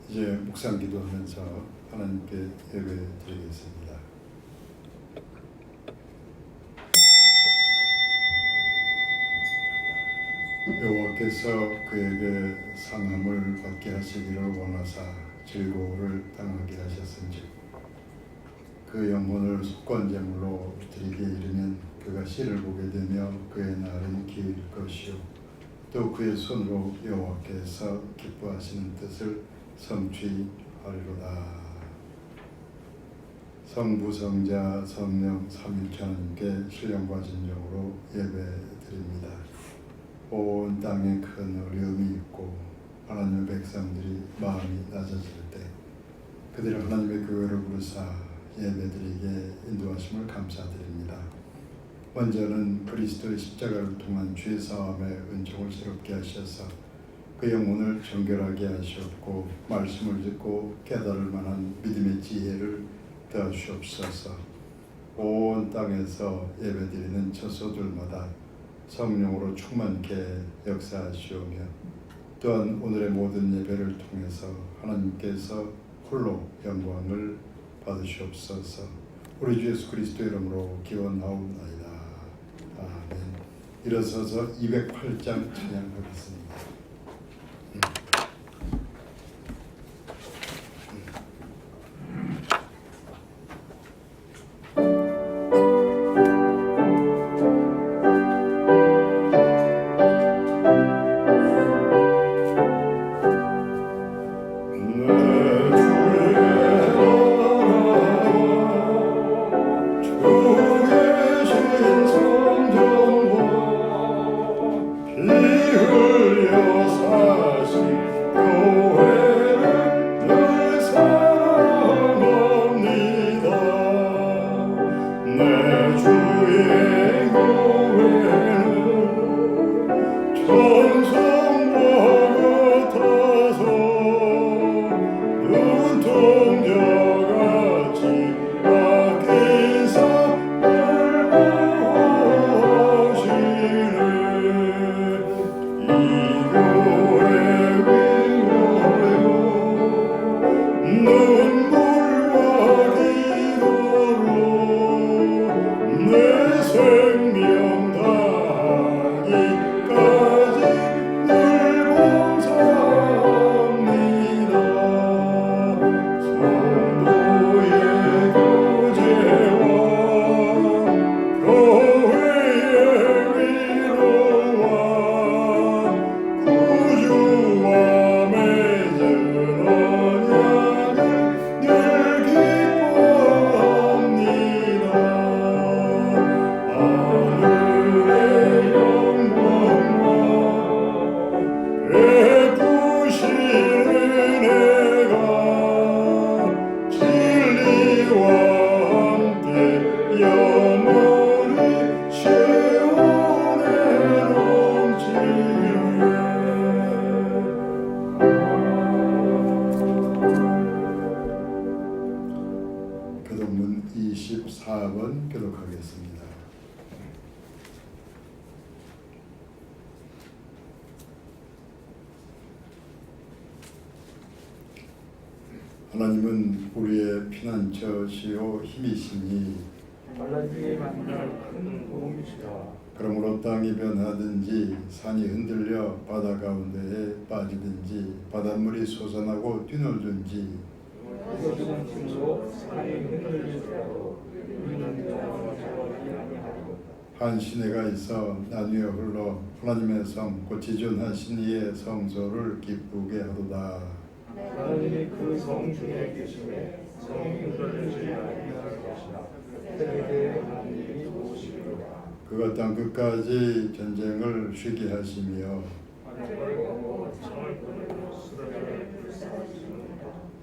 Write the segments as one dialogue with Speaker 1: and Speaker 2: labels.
Speaker 1: 이제 묵상 기도하면서 하나님께 예배 드리겠습니다. 여호와께서 그에게 상함을 받게 하시기를 원하사 즐거움을 당하게 하셨은지 그 영혼을 속건제물로 드리게 이르면 그가 씨를 보게 되며 그의 날은 길 것이요 또 그의 손으로 여호와께서 기뻐하시는 뜻을 성취하리로다. 성부 성자 성령 삼위일체 하나님께 신령과 진정으로 예배드립니다. 온 땅에 큰 어려움이 있고 하나님의 백성들이 마음이 낮아질 때 그들을 하나님의 교회로 부르사 예배드리게 인도하심을 감사드립니다. 먼저는 그리스도의 십자가를 통한 죄 사함의 은총을 새롭게 하셔서 그 영혼을 정결하게 하셨고 말씀을 듣고 깨달을 만한 믿음의 지혜를 더하시옵소서. 온 땅에서 예배드리는 처소들마다 성령으로 충만케 역사하시오며 또한 오늘의 모든 예배를 통해서 하나님께서 홀로 영광을 받으시옵소서. 우리 주 예수 그리스도의 이름으로 기원하옵나이다. 아멘. 일어서서 208장 찬양하겠습니다. 교독문 24번 교독하겠습니다. 하나님은 우리의 피난처시요 힘이시니
Speaker 2: 반란중에 만날 큰 도움이시라.
Speaker 1: 그러므로 땅이 변하든지 산이 흔들려 바다 가운데에 빠지든지 바닷물이 솟아나고 뛰놀든지
Speaker 2: 부서지는 짐으로 산이 흔들릴지라도 우리는 영원하지 아니하리로다.
Speaker 1: 한 시내가 있어 나뉘어 흘러 하나님의 성 곧 지존하신 이의 성소를 기쁘게 하도다.
Speaker 2: 하나님이 그 성 중에 계시매 성이 흔들리지 아니할 것이라. 그에게 하나님이 오시리로다.
Speaker 1: 그가 땅 끝까지 전쟁을 쉬게 하시며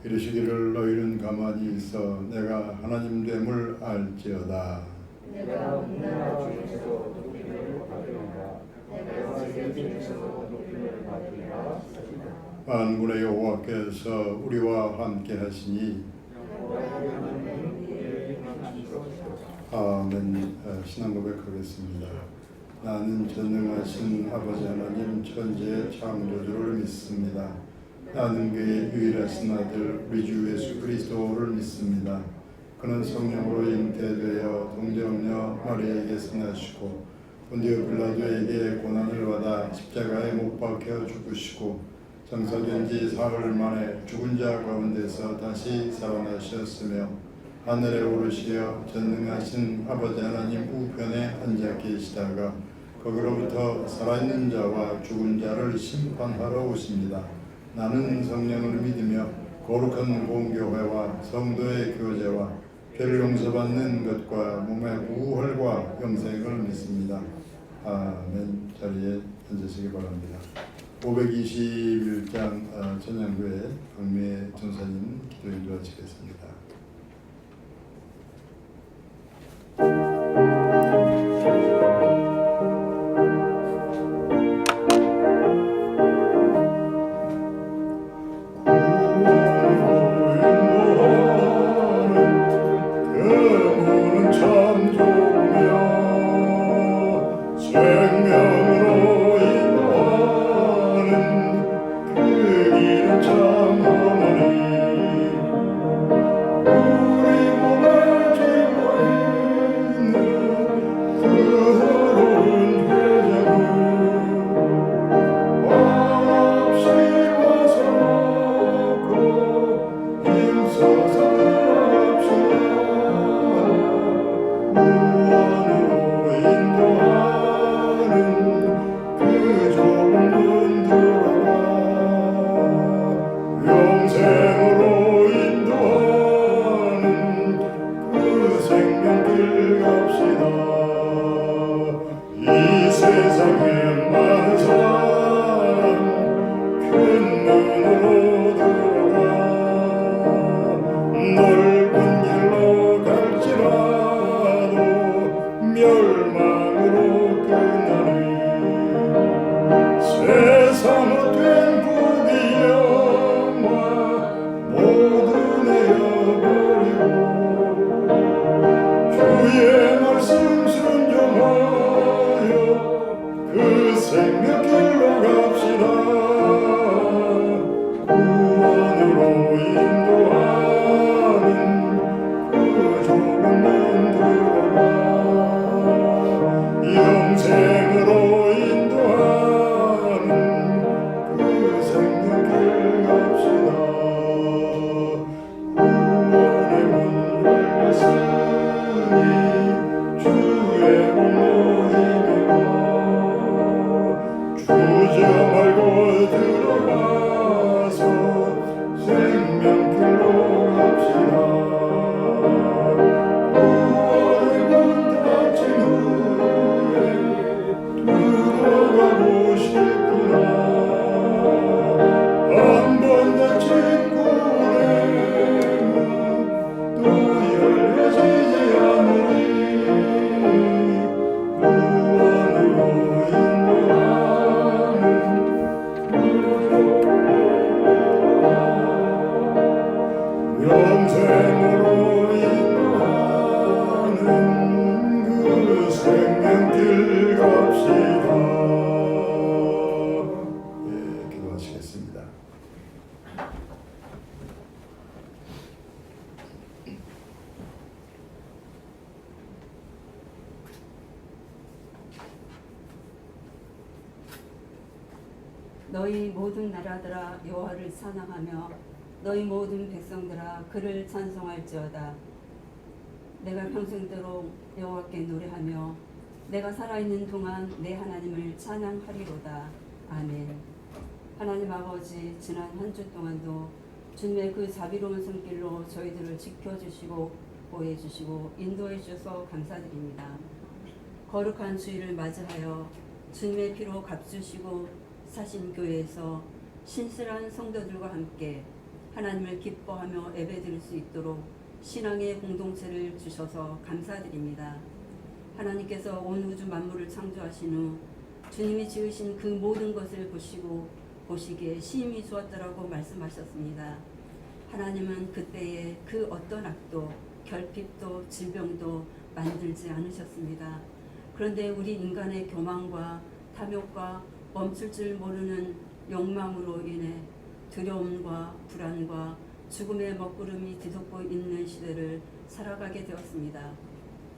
Speaker 1: 이르시기를 너희는 가만히 있어 내가 하나님 됨을 알지어다.
Speaker 2: 내가 문화 중에서 높임을 받으리라. 내가 세계 중에서 높임을 받으리라.
Speaker 1: 만군의 여호와께서 우리와 함께 하시니 아멘. 신앙 고백하겠습니다. 나는 전능하신 아버지 하나님 천지의 창조주를 믿습니다. 나는 그의 유일하신 아들 우리 주 예수 그리스도를 믿습니다. 그는 성령으로 잉태되어 동정녀 마리아에게서 나시고 본디오 빌라도에게 고난을 받아 십자가에 못 박혀 죽으시고 장사된 지 사흘 만에 죽은 자 가운데서 다시 살아나셨으며 하늘에 오르시어 전능하신 아버지 하나님 우편에 앉아 계시다가 거기로부터 살아있는 자와 죽은 자를 심판하러 오십니다. 나는 성령을 믿으며 거룩한 공교회와 성도의 교제와 죄를 용서받는 것과 몸의 부활과 영생을 믿습니다. 아멘. 자리에 앉으시기 바랍니다. 521장 전향교회 박미애 전사님 기도 인도하시겠습니다.
Speaker 3: 너희 모든 나라들아 여호와를 찬양하며 너희 모든 백성들아 그를 찬송할지어다. 내가 평생도록 여호와께 노래하며 내가 살아있는 동안 내 하나님을 찬양하리로다. 아멘. 하나님 아버지, 지난 한 주 동안도 주님의 그 자비로운 손길로 저희들을 지켜주시고 보호해주시고 인도해주셔서 감사드립니다. 거룩한 주일을 맞이하여 주님의 피로 값주시고 사신 교회에서 신실한 성도들과 함께 하나님을 기뻐하며 예배드릴 수 있도록 신앙의 공동체를 주셔서 감사드립니다. 하나님께서 온 우주 만물을 창조하신 후 주님이 지으신 그 모든 것을 보시기에 심히 좋았더라고 말씀하셨습니다. 하나님은 그때에 그 어떤 악도 결핍도 질병도 만들지 않으셨습니다. 그런데 우리 인간의 교만과 탐욕과 멈출 줄 모르는 욕망으로 인해 두려움과 불안과 죽음의 먹구름이 뒤덮고 있는 시대를 살아가게 되었습니다.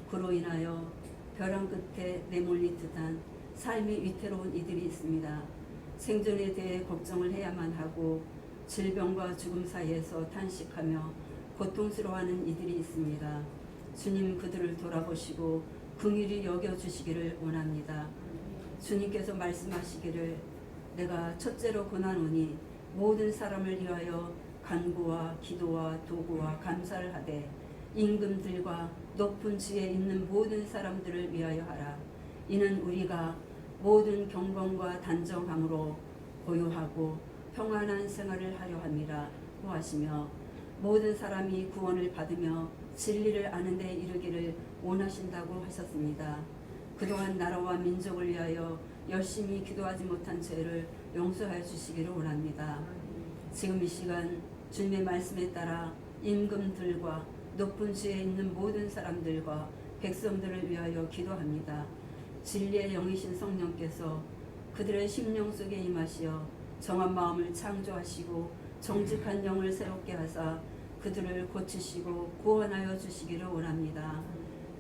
Speaker 3: 그로 인하여 벼랑 끝에 내몰린 듯한 삶이 위태로운 이들이 있습니다. 생존에 대해 걱정을 해야만 하고 질병과 죽음 사이에서 탄식하며 고통스러워하는 이들이 있습니다. 주님 그들을 돌아보시고 긍휼히 여겨주시기를 원합니다. 주님께서 말씀하시기를 내가 첫째로 권하노니 모든 사람을 위하여 간구와 기도와 도구와 감사를 하되 임금들과 높은 지에 있는 모든 사람들을 위하여 하라. 이는 우리가 모든 경건과 단정함으로 고요하고 평안한 생활을 하려 함이라 하시며 모든 사람이 구원을 받으며 진리를 아는 데 이르기를 원하신다고 하셨습니다. 그동안 나라와 민족을 위하여 열심히 기도하지 못한 죄를 용서하여 주시기를 원합니다. 지금 이 시간 주님의 말씀에 따라 임금들과 높은 지에 있는 모든 사람들과 백성들을 위하여 기도합니다. 진리의 영이신 성령께서 그들의 심령 속에 임하시어 정한 마음을 창조하시고 정직한 영을 새롭게 하사 그들을 고치시고 구원하여 주시기를 원합니다.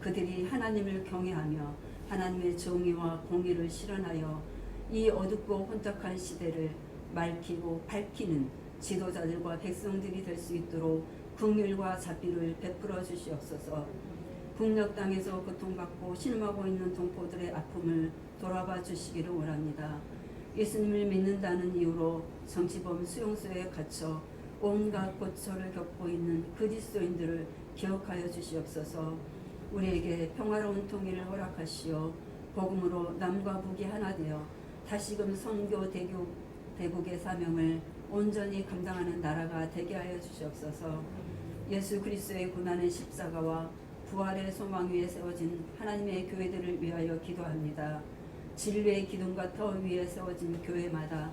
Speaker 3: 그들이 하나님을 경외하며 하나님의 정의와 공의를 실현하여 이 어둡고 혼탁한 시대를 맑히고 밝히는 지도자들과 백성들이 될 수 있도록 긍휼과 자비를 베풀어 주시옵소서. 북녘 땅에서 고통받고 신음하고 있는 동포들의 아픔을 돌아봐 주시기를 원합니다. 예수님을 믿는다는 이유로 정치범 수용소에 갇혀 온갖 고초를 겪고 있는 그리스도인들을 기억하여 주시옵소서. 우리에게 평화로운 통일을 허락하시어 복음으로 남과 북이 하나 되어 다시금 선교 대국의 사명을 온전히 감당하는 나라가 되게 하여 주시옵소서. 예수 그리스도의 고난의 십자가와 부활의 소망 위에 세워진 하나님의 교회들을 위하여 기도합니다. 진리의 기둥과 터 위에 세워진 교회마다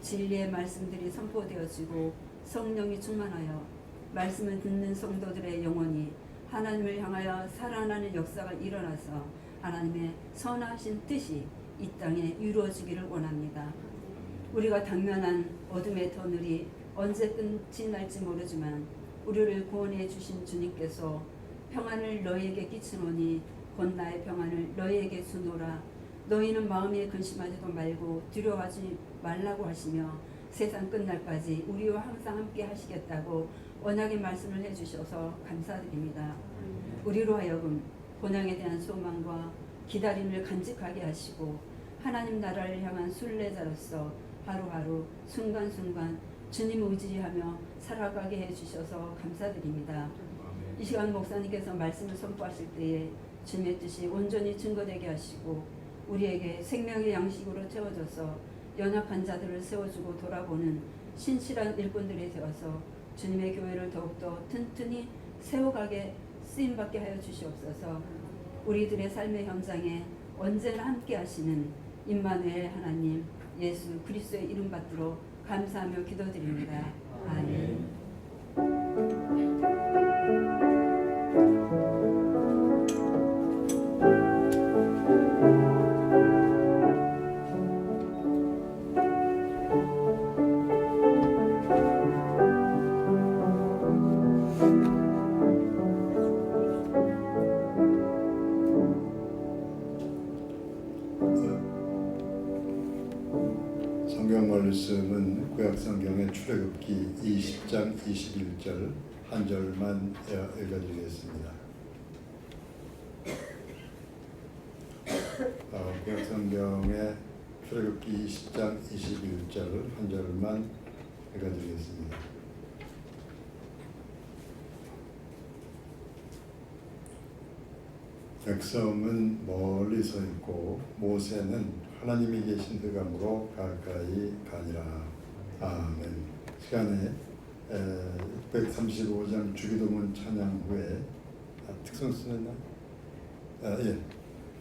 Speaker 3: 진리의 말씀들이 선포되어지고 성령이 충만하여 말씀을 듣는 성도들의 영혼이 하나님을 향하여 살아나는 역사가 일어나서 하나님의 선하신 뜻이 이 땅에 이루어지기를 원합니다. 우리가 당면한 어둠의 터널이 언제 끝이 날지 모르지만 우리를 구원해 주신 주님께서 평안을 너희에게 끼치노니 곧 나의 평안을 너희에게 주노라. 너희는 마음에 근심하지도 말고 두려워하지 말라고 하시며 세상 끝날까지 우리와 항상 함께 하시겠다고 언약의 말씀을 해주셔서 감사드립니다. 우리로 하여금 본향에 대한 소망과 기다림을 간직하게 하시고 하나님 나라를 향한 순례자로서 하루하루 순간순간 주님 의지하며 살아가게 해주셔서 감사드립니다. 이 시간 목사님께서 말씀을 선포하실 때에 주님의 뜻이 온전히 증거되게 하시고 우리에게 생명의 양식으로 채워져서 연약한 자들을 세워주고 돌아보는 신실한 일꾼들이 되어서 주님의 교회를 더욱더 튼튼히 세워가게 쓰임받게 하여 주시옵소서. 우리들의 삶의 현장에 언제나 함께 하시는 임마누엘 하나님 예수 그리스도의 이름 받들어 감사하며 기도드립니다. 아멘.
Speaker 1: 성경 말씀은 구약성경의 출애굽기 20장 21절 한 절만 읽어드리겠습니다. 구약성경의 출애굽기 20장 21절 한 절만 읽어드리겠습니다. 백성은 멀리 서 있고 모세는 하나님이 계신 흑암으로 가까이 가니라. 아멘. 시간에 635장 주기도문 찬양 후에 특성 쓰였나? 예,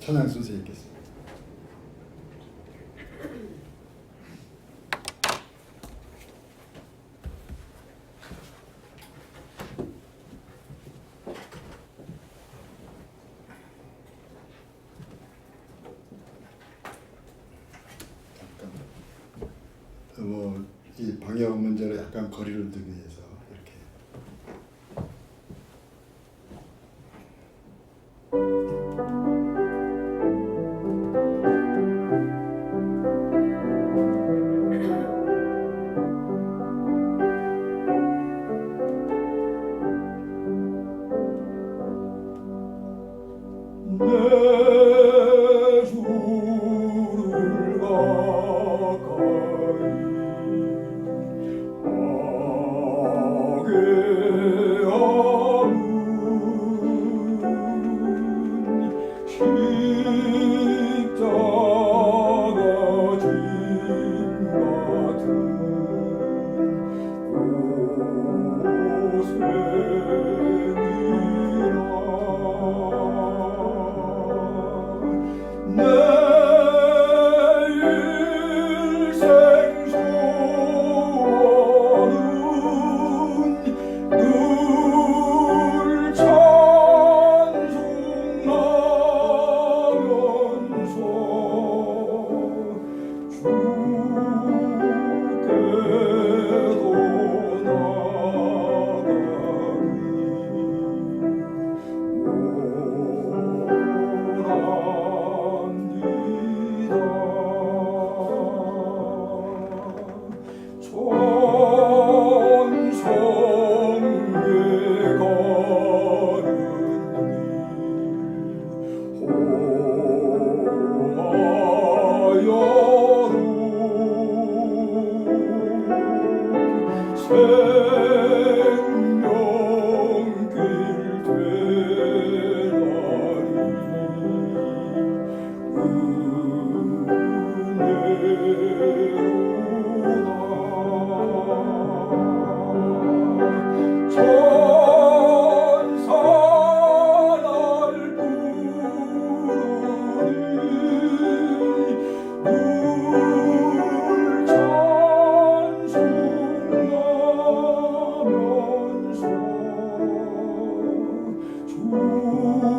Speaker 1: 찬양 순서 읽겠습니다. 이 방역 문제로 약간 거리를 두기 위해서 이렇게.
Speaker 2: 내 주를 가까이 하게 하면 십자가 짐 같은 고생이라 내 일생 소원은 늘 찬송하면서 주께로 생명길 되라니 천사 날 부르니 늘 찬송하면서 주께로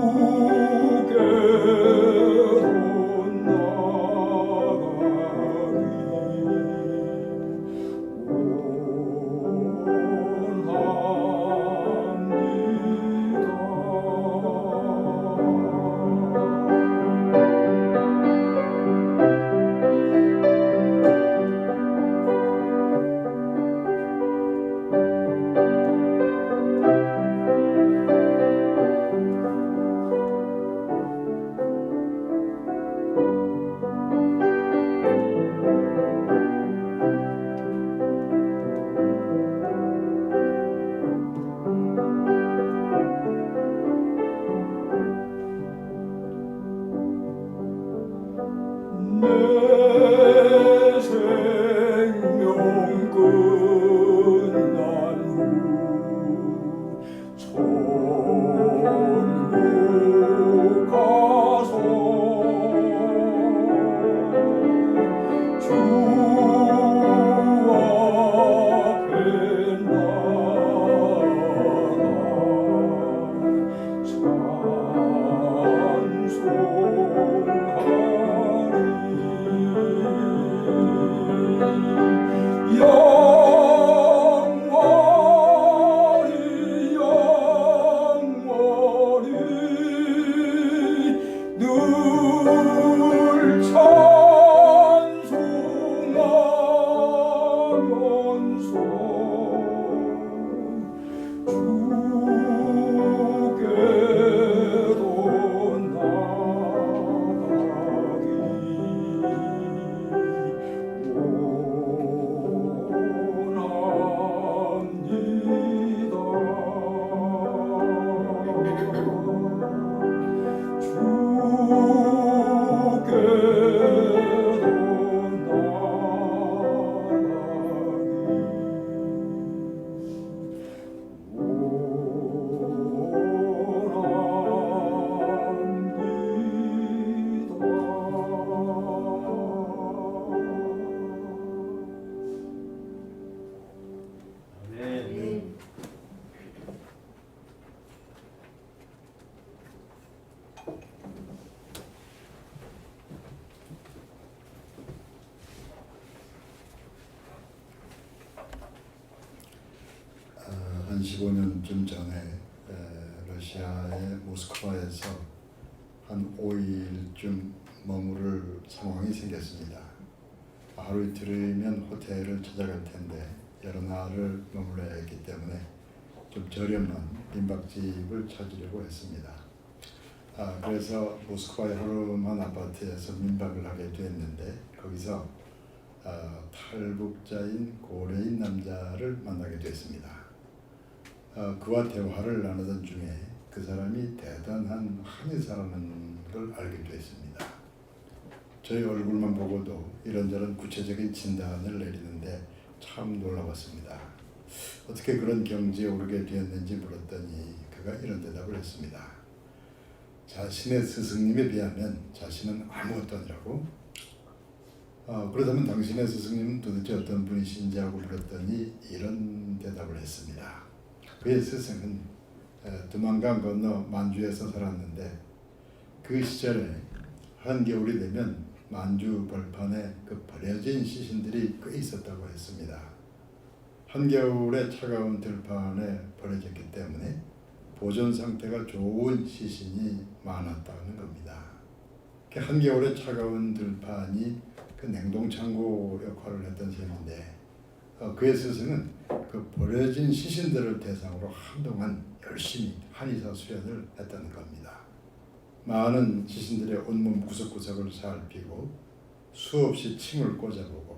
Speaker 2: 내 생명 끝난 후 천국 가서 주 앞에 찬송하리 영원히 영원히 늘 찬송하면서 주께로 나가기
Speaker 1: 15년쯤 전에 러시아의 모스크바에서 한 5일쯤 머무를 상황이 생겼습니다. 하루 이틀이면 호텔을 찾아갈 텐데 여러 날을 머물러야 했기 때문에 좀 저렴한 민박집을 찾으려고 했습니다. 그래서 모스크바의 허름한 아파트에서 민박을 하게 됐는데 거기서 탈북자인 고래인 남자를 만나게 됐습니다. 그와 대화를 나누던 중에 그 사람이 대단한 한의사라는 걸 알게 됐습니다. 저희 얼굴만 보고도 이런저런 구체적인 진단을 내리는데 참 놀라웠습니다. 어떻게 그런 경지에 오르게 되었는지 물었더니 그가 이런 대답을 했습니다. 자신의 스승님에 비하면 자신은 아무것도 아니라고. 그렇다면 당신의 스승님은 도대체 어떤 분이신지 하고 물었더니 이런 대답을 했습니다. 그의 스승은 두만강 건너 만주에서 살았는데 그 시절에 한겨울이 되면 만주 벌판에 그 버려진 시신들이 꽤 있었다고 했습니다. 한겨울에 차가운 들판에 버려졌기 때문에 보존 상태가 좋은 시신이 많았다는 겁니다. 한겨울에 차가운 들판이 그 냉동창고 역할을 했던 셈인데 그의 스승은 그 버려진 시신들을 대상으로 한동안 열심히 한의사 수련을 했다는 겁니다. 많은 시신들의 온몸 구석구석을 살피고 수없이 침을 꽂아보고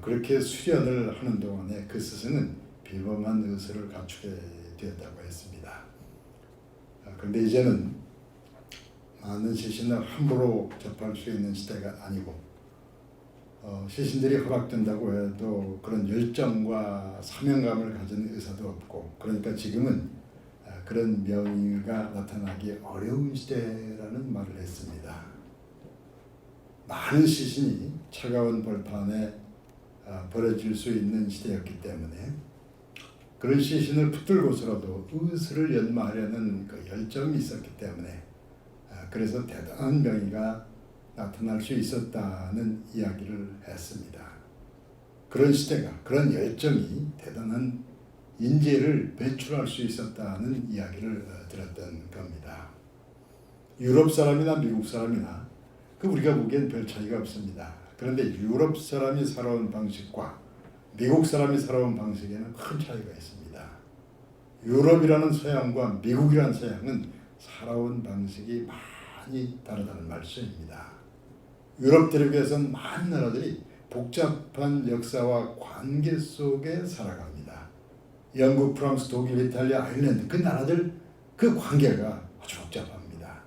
Speaker 1: 그렇게 수련을 하는 동안에 그 스승은 비범한 의술을 갖추게 되었다고 했습니다. 그런데 이제는 많은 시신을 함부로 접할 수 있는 시대가 아니고 시신들이 허락된다고 해도 그런 열정과 사명감을 가진 의사도 없고 그러니까 지금은 그런 명의가 나타나기 어려운 시대라는 말을 했습니다. 많은 시신이 차가운 벌판에 버려질 수 있는 시대였기 때문에 그런 시신을 붙들고서라도 의술을 연마하려는 그 열정이 있었기 때문에 그래서 대단한 명의가 나타날 수 있었다는 이야기를 했습니다. 그런 시대가 그런 열정이 대단한 인재를 배출할 수 있었다는 이야기를 들었던 겁니다. 유럽 사람이나 미국 사람이나 우리가 보기엔 별 차이가 없습니다. 그런데 유럽 사람이 살아온 방식과 미국 사람이 살아온 방식에는 큰 차이가 있습니다. 유럽이라는 서양과 미국이라는 서양은 살아온 방식이 많이 다르다는 말씀입니다. 유럽 대륙에서는 많은 나라들이 복잡한 역사와 관계 속에 살아갑니다. 영국, 프랑스, 독일, 이탈리아, 아일랜드 그 나라들 그 관계가 아주 복잡합니다.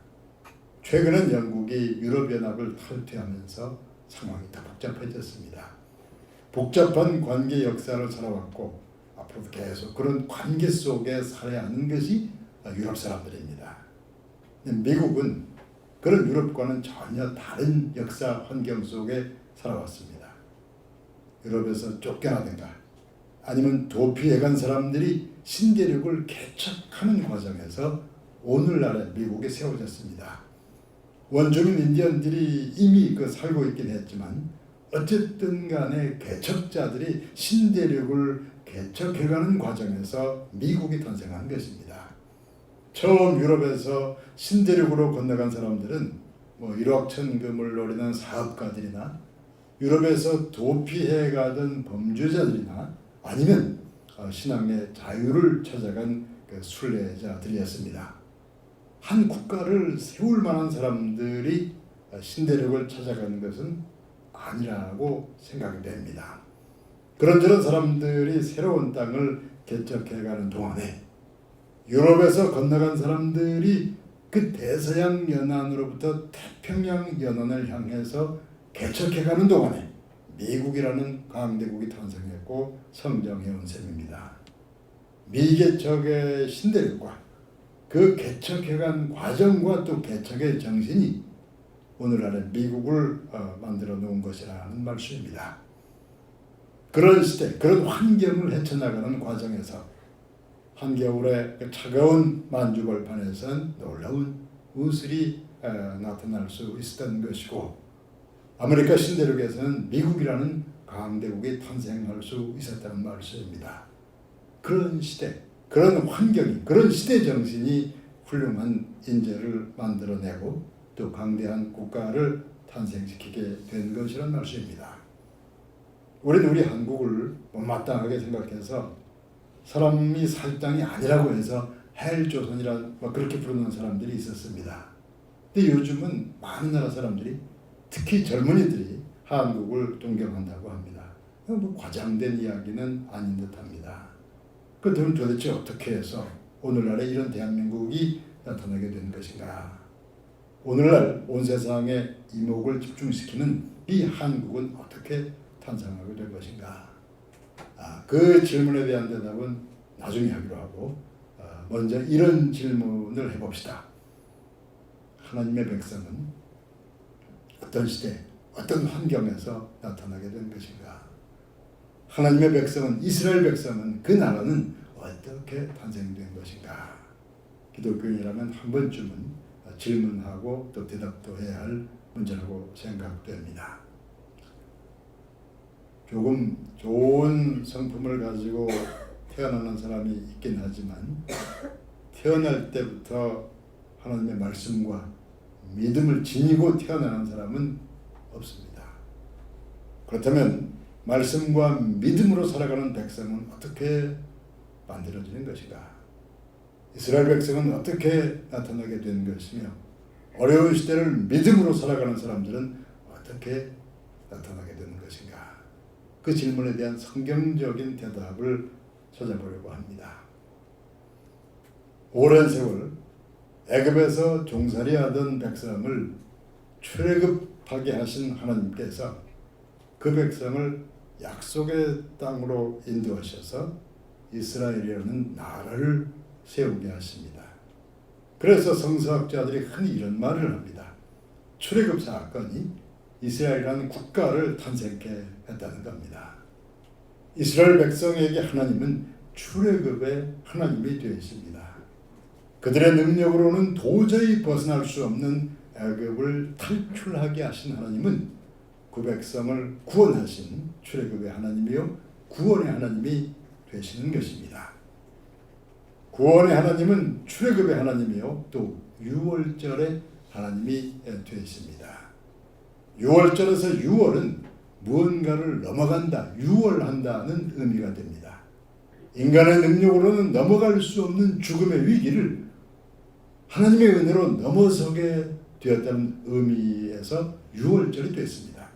Speaker 1: 최근엔 영국이 유럽연합을 탈퇴하면서 상황이 더 복잡해졌습니다. 복잡한 관계 역사를 살아왔고 앞으로도 계속 그런 관계 속에 살아야 하는 것이 유럽 사람들입니다. 미국은 그런 유럽과는 전혀 다른 역사 환경 속에 살아왔습니다. 유럽에서 쫓겨나든가 아니면 도피해간 사람들이 신대륙을 개척하는 과정에서 오늘날의 미국에 세워졌습니다. 원주민 인디언들이 이미 살고 있긴 했지만 어쨌든 간에 개척자들이 신대륙을 개척해가는 과정에서 미국이 탄생한 것입니다. 처음 유럽에서 신대륙으로 건너간 사람들은 일확천금을 노리는 사업가들이나 유럽에서 도피해가던 범죄자들이나 아니면 신앙의 자유를 찾아간 순례자들이었습니다. 한 국가를 세울 만한 사람들이 신대륙을 찾아가는 것은 아니라고 생각이 됩니다. 그런저런 사람들이 새로운 땅을 개척해가는 동안에 유럽에서 건너간 사람들이 그 대서양 연안으로부터 태평양 연안을 향해서 개척해가는 동안에 미국이라는 강대국이 탄생했고 성장해온 셈입니다. 미개척의 신대륙과 그 개척해간 과정과 또 개척의 정신이 오늘날의 미국을 만들어 놓은 것이라는 말씀입니다. 그런 시대, 그런 환경을 헤쳐나가는 과정에서 한겨울에 차가운 만주벌판에선 놀라운 우슬이 나타날 수 있었던 것이고 아메리카 신대륙에서는 미국이라는 강대국이 탄생할 수 있었다는 말씀입니다. 그런 시대, 그런 환경이, 그런 시대 정신이 훌륭한 인재를 만들어내고 또 강대한 국가를 탄생시키게 된 것이란 말씀입니다. 우리는 우리 한국을 못마땅하게 생각해서 사람이 살 땅이 아니라고 해서 헬조선이라 그렇게 부르는 사람들이 있었습니다. 근데 요즘은 많은 나라 사람들이, 특히 젊은이들이 한국을 동경한다고 합니다. 과장된 이야기는 아닌 듯합니다. 그럼 도대체 어떻게 해서 오늘날에 이런 대한민국이 나타나게 된 것인가? 오늘날 온 세상의 이목을 집중시키는 이 한국은 어떻게 탄생하게 된 것인가? 그 질문에 대한 대답은 나중에 하기로 하고 먼저 이런 질문을 해봅시다. 하나님의 백성은 어떤 시대, 어떤 환경에서 나타나게 된 것인가? 하나님의 백성은, 이스라엘 백성은, 그 나라는 어떻게 탄생된 것인가? 기독교인이라면 한 번쯤은 질문하고 또 대답도 해야 할 문제라고 생각됩니다. 조금 좋은 성품을 가지고 태어나는 사람이 있긴 하지만 태어날 때부터 하나님의 말씀과 믿음을 지니고 태어나는 사람은 없습니다. 그렇다면 말씀과 믿음으로 살아가는 백성은 어떻게 만들어지는 것인가? 이스라엘 백성은 어떻게 나타나게 된 것이며 어려운 시대를 믿음으로 살아가는 사람들은 어떻게 나타나게 되는 것인가? 그 질문에 대한 성경적인 대답을 찾아보려고 합니다. 오랜 세월 애굽에서 종살이하던 백성을 출애굽하게 하신 하나님께서 그 백성을 약속의 땅으로 인도하셔서 이스라엘이라는 나라를 세우게 하십니다. 그래서 성서학자들이 흔히 이런 말을 합니다. 출애굽 사건이 이스라엘이라는 국가를 탄생케 했다는 겁니다. 이스라엘 백성에게 하나님은 출애굽의 하나님이 되십니다. 그들의 능력으로는 도저히 벗어날 수 없는 애굽을 탈출하게 하신 하나님은 그 백성을 구원하신 출애굽의 하나님이요 구원의 하나님이 되시는 것입니다. 구원의 하나님은 출애굽의 하나님이요 또 유월절의 하나님이 되십니다. 유월절에서 유월은 무언가를 넘어간다, 유월한다는 의미가 됩니다. 인간의 능력으로는 넘어갈 수 없는 죽음의 위기를 하나님의 은혜로 넘어서게 되었다는 의미에서 유월절이 됐습니다.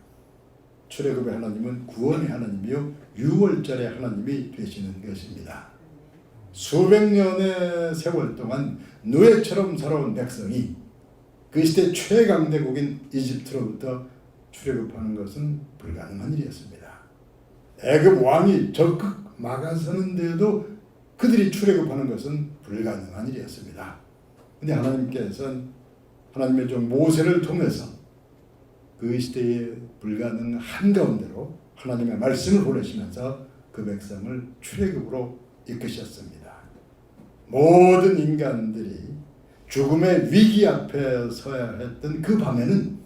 Speaker 1: 출애굽의 하나님은 구원의 하나님이요 유월절의 하나님이 되시는 것입니다. 수백 년의 세월 동안 노예처럼 살아온 백성이 그 시대 최강대국인 이집트로부터 출애굽하는 것은 불가능한 일이었습니다. 애굽 왕이 적극 막아서는데도 그들이 출애굽하는 것은 불가능한 일이었습니다. 그런데 하나님께서는 하나님의 종 모세를 통해서 그 시대의 불가능한 가운데로 하나님의 말씀을 보내시면서 그 백성을 출애굽으로 이끄셨습니다. 모든 인간들이 죽음의 위기 앞에 서야 했던 그 밤에는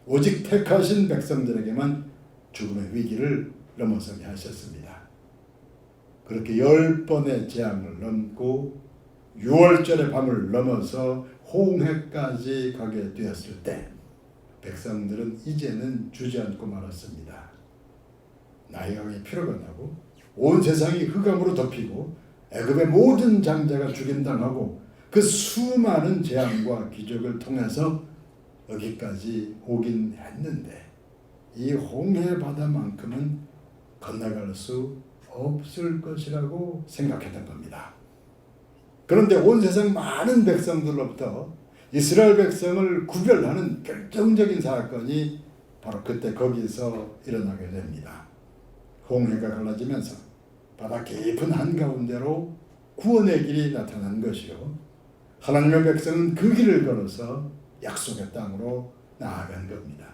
Speaker 1: 오직 택하신 백성들에게만 죽음의 위기를 넘어서게 하셨습니다. 그렇게 10번의 재앙을 넘고 6월절의 밤을 넘어서 홍해까지 가게 되었을 때 백성들은 이제는 주저앉고 말았습니다. 나이가 피로가 나고 온 세상이 흑암으로 덮이고 애굽의 모든 장자가 죽임당하고 그 수많은 재앙과 기적을 통해서 여기까지 오긴 했는데 이 홍해 바다만큼은 건너갈 수 없을 것이라고 생각했던 겁니다. 그런데 온 세상 많은 백성들로부터 이스라엘 백성을 구별하는 결정적인 사건이 바로 그때 거기서 일어나게 됩니다. 홍해가 갈라지면서 바다 깊은 한가운데로 구원의 길이 나타난 것이요 하나님의 백성은 그 길을 걸어서 약속의 땅으로 나아간 겁니다.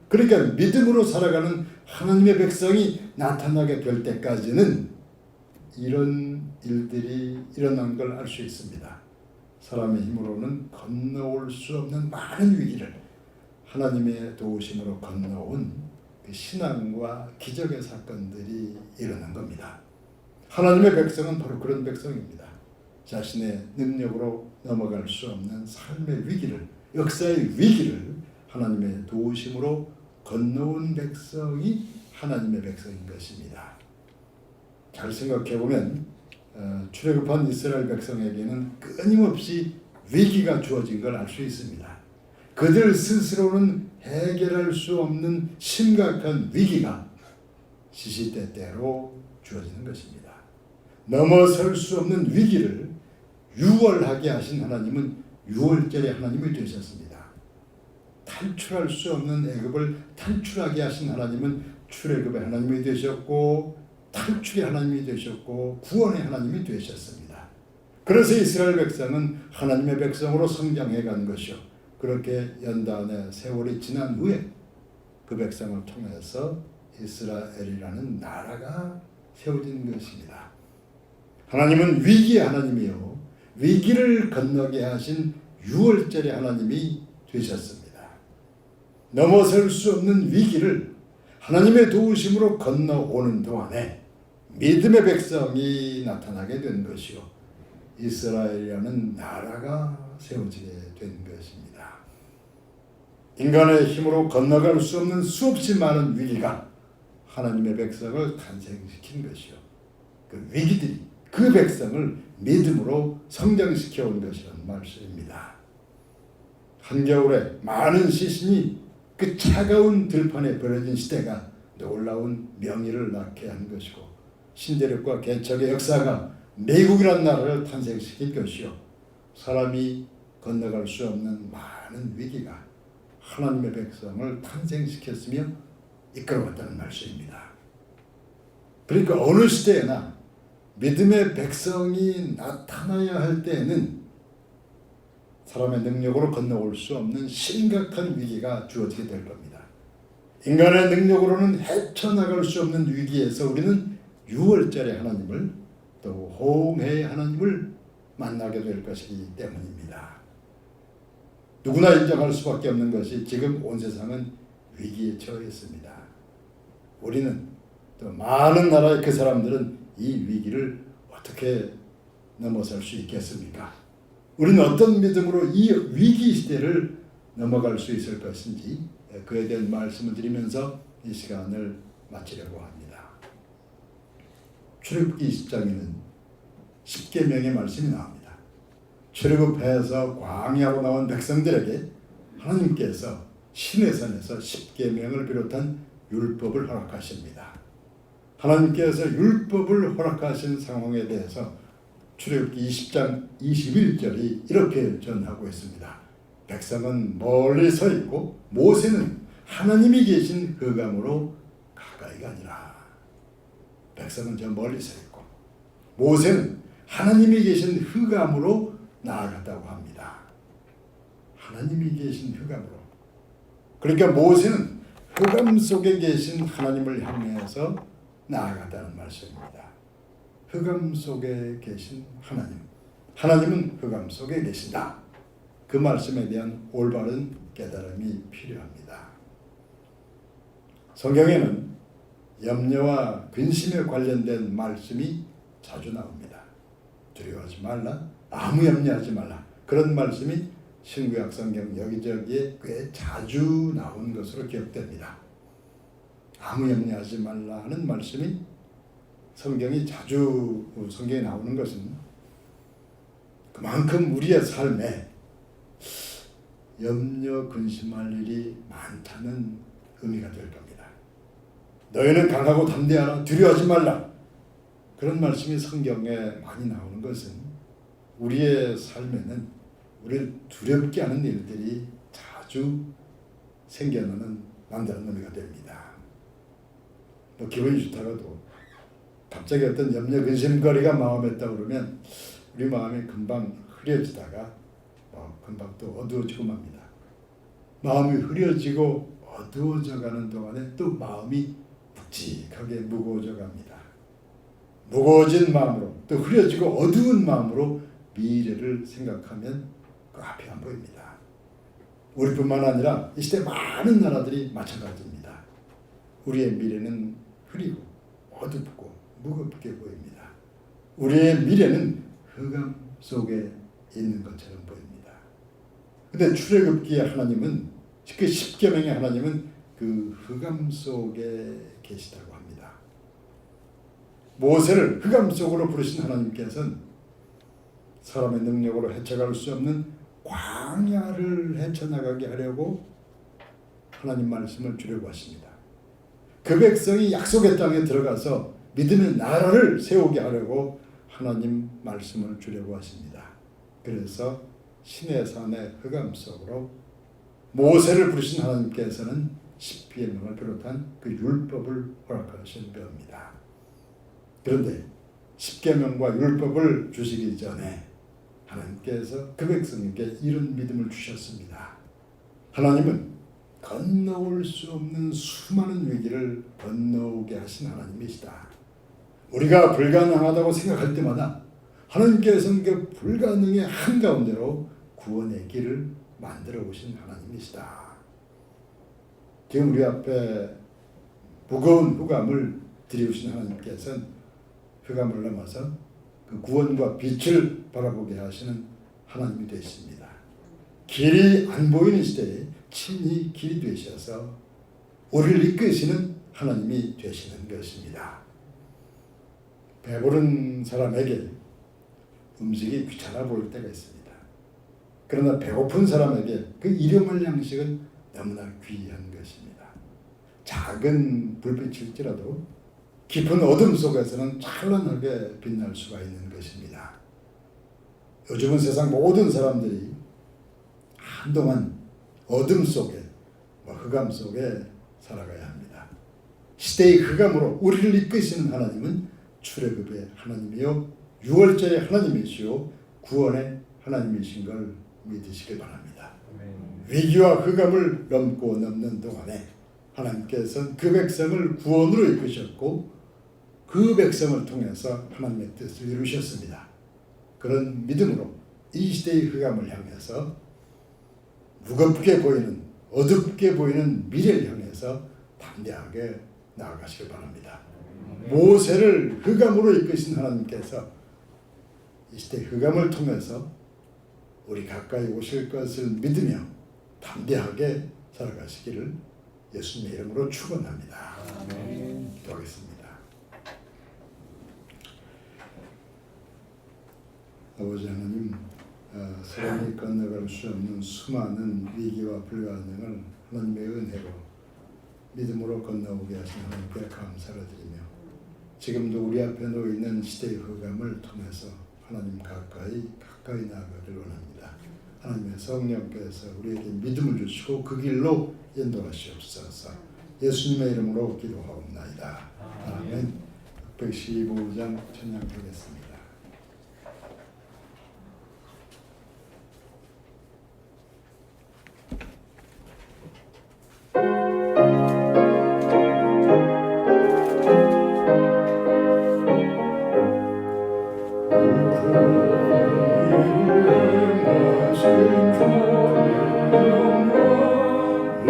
Speaker 1: 그러니까 믿음으로 살아가는 하나님의 백성이 나타나게 될 때까지는 이런 일들이 일어난 걸 알 수 있습니다. 사람의 힘으로는 건너올 수 없는 많은 위기를 하나님의 도우심으로 건너온 그 신앙과 기적의 사건들이 일어난 겁니다. 하나님의 백성은 바로 그런 백성입니다. 자신의 능력으로 넘어갈 수 없는 삶의 위기를, 역사의 위기를 하나님의 도우심으로 건너온 백성이 하나님의 백성인 것입니다. 잘 생각해보면 출애굽한 이스라엘 백성에게는 끊임없이 위기가 주어진 걸 알 수 있습니다. 그들 스스로는 해결할 수 없는 심각한 위기가 시시때때로 주어지는 것입니다. 넘어설 수 없는 위기를 유월하게 하신 하나님은 유월절의 하나님이 되셨습니다. 탈출할 수 없는 애굽을 탈출하게 하신 하나님은 출애굽의 하나님이 되셨고 탈출의 하나님이 되셨고 구원의 하나님이 되셨습니다. 그래서 이스라엘 백성은 하나님의 백성으로 성장해 간 것이요. 그렇게 연단의 세월이 지난 후에 그 백성을 통해서 이스라엘이라는 나라가 세워진 것입니다. 하나님은 위기의 하나님이요. 위기를 건너게 하신 유월절의 하나님이 되셨습니다. 넘어설 수 없는 위기를 하나님의 도우심으로 건너오는 동안에 믿음의 백성이 나타나게 된 것이요. 이스라엘이라는 나라가 세워지게 된 것입니다. 인간의 힘으로 건너갈 수 없는 수없이 많은 위기가 하나님의 백성을 탄생시킨 것이요. 그 위기들이 그 백성을 믿음으로 성장시켜 온 것이라는 말씀입니다. 한겨울에 많은 시신이 그 차가운 들판에 버려진 시대가 놀라운 명의를 낳게 한 것이고 신대륙과 개척의 역사가 미국이라는 나라를 탄생시킨 것이요. 사람이 건너갈 수 없는 많은 위기가 하나님의 백성을 탄생시켰으며 이끌어왔다는 말씀입니다. 그러니까 어느 시대에나 믿음의 백성이 나타나야 할 때에는 사람의 능력으로 건너올 수 없는 심각한 위기가 주어지게 될 겁니다. 인간의 능력으로는 헤쳐나갈 수 없는 위기에서 우리는 유월절의 하나님을 또 홍해의 하나님을 만나게 될 것이기 때문입니다. 누구나 인정할 수밖에 없는 것이 지금 온 세상은 위기에 처해 있습니다. 우리는 또 많은 나라의 그 사람들은 이 위기를 어떻게 넘어설 수 있겠습니까? 우리는 어떤 믿음으로 이 위기 시대를 넘어갈 수 있을 것인지 그에 대한 말씀을 드리면서 이 시간을 마치려고 합니다. 출애굽기 20장에는 10계명의 말씀이 나옵니다. 출애굽해서 광야로 나온 백성들에게 하나님께서 시내산에서 10계명을 비롯한 율법을 허락하십니다. 하나님께서 율법을 허락하신 상황에 대해서 출애굽기 20장 21절이 이렇게 전하고 있습니다. 백성은 멀리 서 있고 모세는 하나님이 계신 흑암으로 가까이가 아니라. 백성은 저 멀리 서 있고 모세는 하나님이 계신 흑암으로 나아갔다고 합니다. 하나님이 계신 흑암으로. 그러니까 모세는 흑암 속에 계신 하나님을 향해서 나아갔다는 말씀입니다. 흑암 속에 계신 하나님. 하나님은 흑암 속에 계신다. 그 말씀에 대한 올바른 깨달음이 필요합니다. 성경에는 염려와 근심에 관련된 말씀이 자주 나옵니다. 두려워하지 말라. 아무 염려하지 말라. 그런 말씀이 신구약 성경 여기저기에 꽤 자주 나온 것으로 기억됩니다. 아무 염려하지 말라 하는 말씀이 성경이 자주 성경에 나오는 것은 그만큼 우리의 삶에 염려 근심할 일이 많다는 의미가 될 겁니다. 너희는 강하고 담대하라. 두려워하지 말라. 그런 말씀이 성경에 많이 나오는 것은 우리의 삶에는 우리를 두렵게 하는 일들이 자주 생겨나는 남다른 의미가 됩니다. 뭐 기분이 좋다가도 갑자기 어떤 염려 근심거리가 마음에 있다 그러면 우리 마음이 금방 흐려지다가 금방 또 어두워지고 맙니다. 마음이 흐려지고 어두워져 가는 동안에 또 마음이 묵직하게 무거워져 갑니다. 무거워진 마음으로 또 흐려지고 어두운 마음으로 미래를 생각하면 그 앞이 안 보입니다. 우리뿐만 아니라 이 시대 많은 나라들이 마찬가지입니다. 우리의 미래는 흐리고 어둡고 무겁게 보입니다. 우리의 미래는 흑암 속에 있는 것처럼 보입니다. 근데 출애굽기의 하나님은, 그 십계명의 하나님은 그 흑암 속에 계시다고 합니다. 모세를 흑암 속으로 부르신 하나님께서는 사람의 능력으로 헤쳐갈 수 없는 광야를 헤쳐나가게 하려고 하나님 말씀을 주려고 하십니다. 그 백성이 약속의 땅에 들어가서 믿음의 나라를 세우게 하려고 하나님 말씀을 주려고 하십니다. 그래서 시내산의 흑암 속으로 모세를 부르신 하나님께서는 십계명을 비롯한 그 율법을 허락하신 겁니다. 그런데 십계명과 율법을 주시기 전에 하나님께서 그 백성에게 이런 믿음을 주셨습니다. 하나님은 건너올 수 없는 수많은 위기를 건너오게 하신 하나님이시다. 우리가 불가능하다고 생각할 때마다 하나님께서는 그 불가능의 한가운데로 구원의 길을 만들어 오신 하나님이시다. 지금 우리 앞에 무거운 흑암을 들이우신 하나님께서는 흑암을 넘어서 그 구원과 빛을 바라보게 하시는 하나님이 되십니다. 길이 안 보이는 시대에 친히 길이 되셔서 우리를 이끄시는 하나님이 되시는 것입니다. 배부른 사람에게 음식이 귀찮아 보일 때가 있습니다. 그러나 배고픈 사람에게 그 일용할 양식은 너무나 귀한 것입니다. 작은 불빛일지라도 깊은 어둠 속에서는 찬란하게 빛날 수가 있는 것입니다. 요즘은 세상 모든 사람들이 한동안 어둠 속에, 흑암 속에 살아가야 합니다. 시대의 흑암으로 우리를 이끄시는 하나님은 출애굽의 하나님이요 유월절의 하나님이시요 구원의 하나님이신 걸 믿으시길 바랍니다. 위기와 흑암을 넘는 동안에 하나님께서는 그 백성을 구원으로 이끄셨고 그 백성을 통해서 하나님의 뜻을 이루셨습니다. 그런 믿음으로 이 시대의 흑암을 향해서 무겁게 보이는, 어둡게 보이는 미래를 향해서 담대하게 나아가시길 바랍니다. 모세를 흑암으로 이끄신 하나님께서 이 시대 흑암을 통해서 우리 가까이 오실 것을 믿으며 담대하게 살아가시기를 예수님의 이름으로 축원합니다. 기도하겠습니다. 아버지 하나님, 사람이 건너갈 수 없는 수많은 위기와 불가능을 하나님의 은혜로 믿음으로 건너오게 하신 하나님께 감사를 드리며 지금도 우리 앞에 놓여있는 시대의 흑암을 통해서 하나님 가까이 나아가길 원합니다. 하나님의 성령께서 우리에게 믿음을 주시고 그 길로 인도하시옵소서. 예수님의 이름으로 기도하옵나이다. 아멘. 115장 찬양하겠습니다.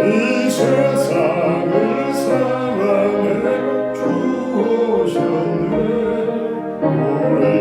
Speaker 4: 이 세상을 사랑해 주셨네 우리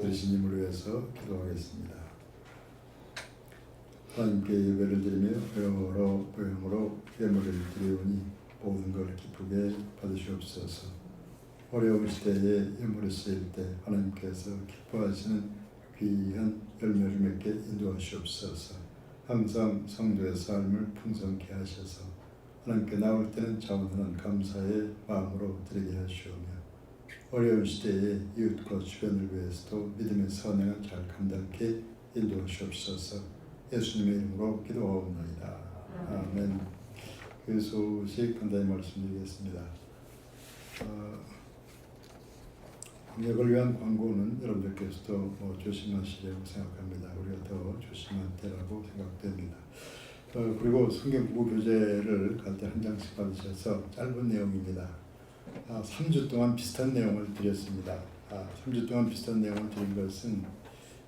Speaker 1: 들으신 힘을 위해서 기도하겠습니다. 하나님께 예배를 드리며 영으로 보영으로 예물을 드리오니 모든 걸 기쁘게 받으시옵소서. 어려운 시대에 예물을 쓰일 때 하나님께서 기뻐하시는 귀한 열매를 맺게 인도하시옵소서. 항상 성도의 삶을 풍성케 하셔서 하나님께 나올 때는 자원하는 감사의 마음으로 드리게 하시오며 어려운 시대에 이웃과 주변을 위해서도 믿음의 선행을 잘 감당케 인도하시옵소서. 예수님의 이름으로 기도하옵나이다. 아멘. 그 소식 간단히 말씀드리겠습니다. 방역을 위한 광고는 여러분들께서도 조심하시려고 생각합니다. 우리가 더 조심할 때라고 생각됩니다. 그리고 성경 구구 교재를 갈 때 한 장씩 받으셔서 짧은 내용입니다. 3주 동안 비슷한 내용을 드렸습니다. 3주 동안 비슷한 내용을 드린 것은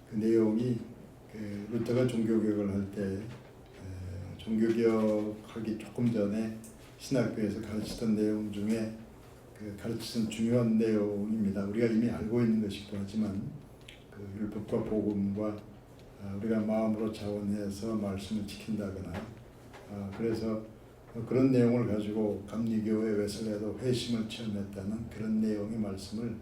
Speaker 1: 그 내용이 루터가 종교개혁을 할 때 종교개혁하기 조금 전에 신학교에서 가르치던 내용 중에 가르치던 중요한 내용입니다. 우리가 이미 알고 있는 것이기도 하지만 그 율법과 복음과 우리가 마음으로 자원해서 말씀을 지킨다거나 그래서 그런 내용을 가지고 감리교회 웨슬레도 회심을 체험했다는 그런 내용의 말씀을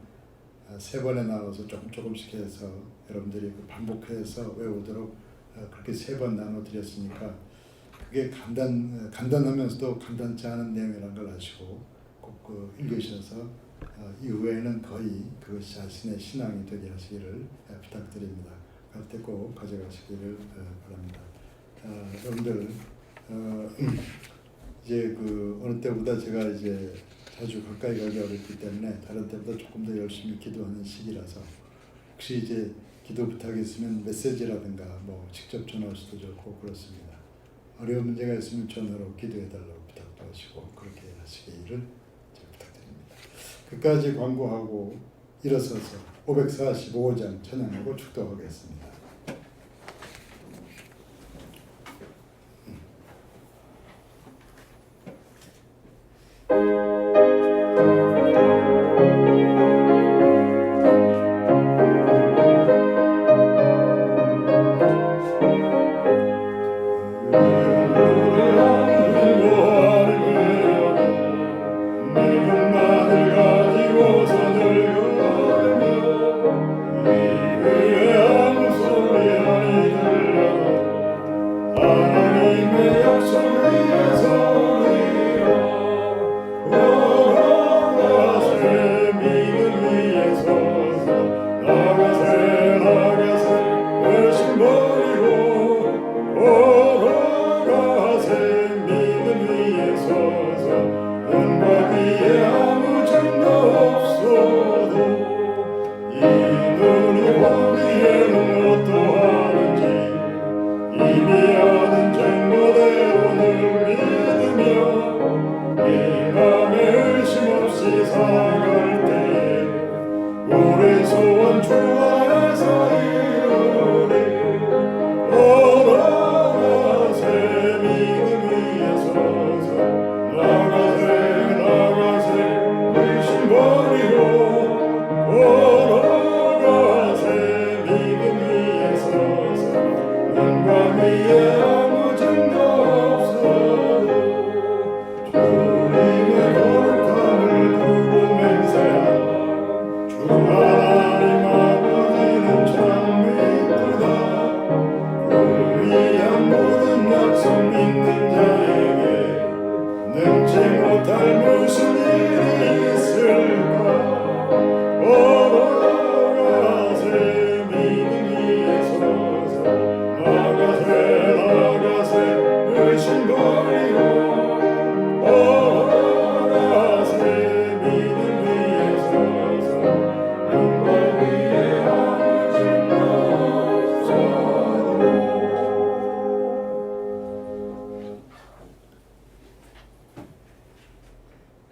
Speaker 1: 3번에 나눠서 조금씩 해서 여러분들이 반복해서 외우도록 그렇게 3번 나눠 드렸으니까 그게 간단하면서도 간단치 않은 내용이라는 걸 아시고 꼭 읽으셔서 이후에는 거의 그것이 자신의 신앙이 되게 하시기를 부탁드립니다. 갈 때 꼭 가져가시기를 바랍니다. 여러분들 이제 어느 때보다 제가 이제 자주 가까이 가기 어렵기 때문에 다른 때보다 조금 더 열심히 기도하는 시기라서 혹시 이제 기도 부탁이 있으면 메시지라든가 직접 전화할 수도 좋고 그렇습니다. 어려운 문제가 있으면 전화로 기도해달라고 부탁도 하시고 그렇게 하시기를 부탁드립니다. 끝까지 광고하고 일어서서 545장 찬양하고 축도하겠습니다.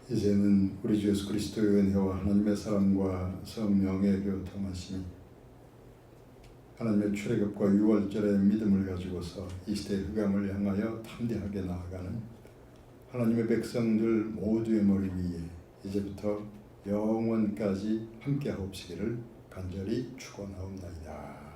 Speaker 1: 이제는 우리 주 예수 그리스도의 은혜와 하나님의 사랑과 성령의 교통하심이 하나님의 출애굽과 유월절의 믿음을 가지고서 이 시대의 흑암을 향하여 담대하게 나아가는 하나님의 백성들 모두의 머리 위에 이제부터 영원까지 함께하옵시기를 간절히 축원하옵나이다.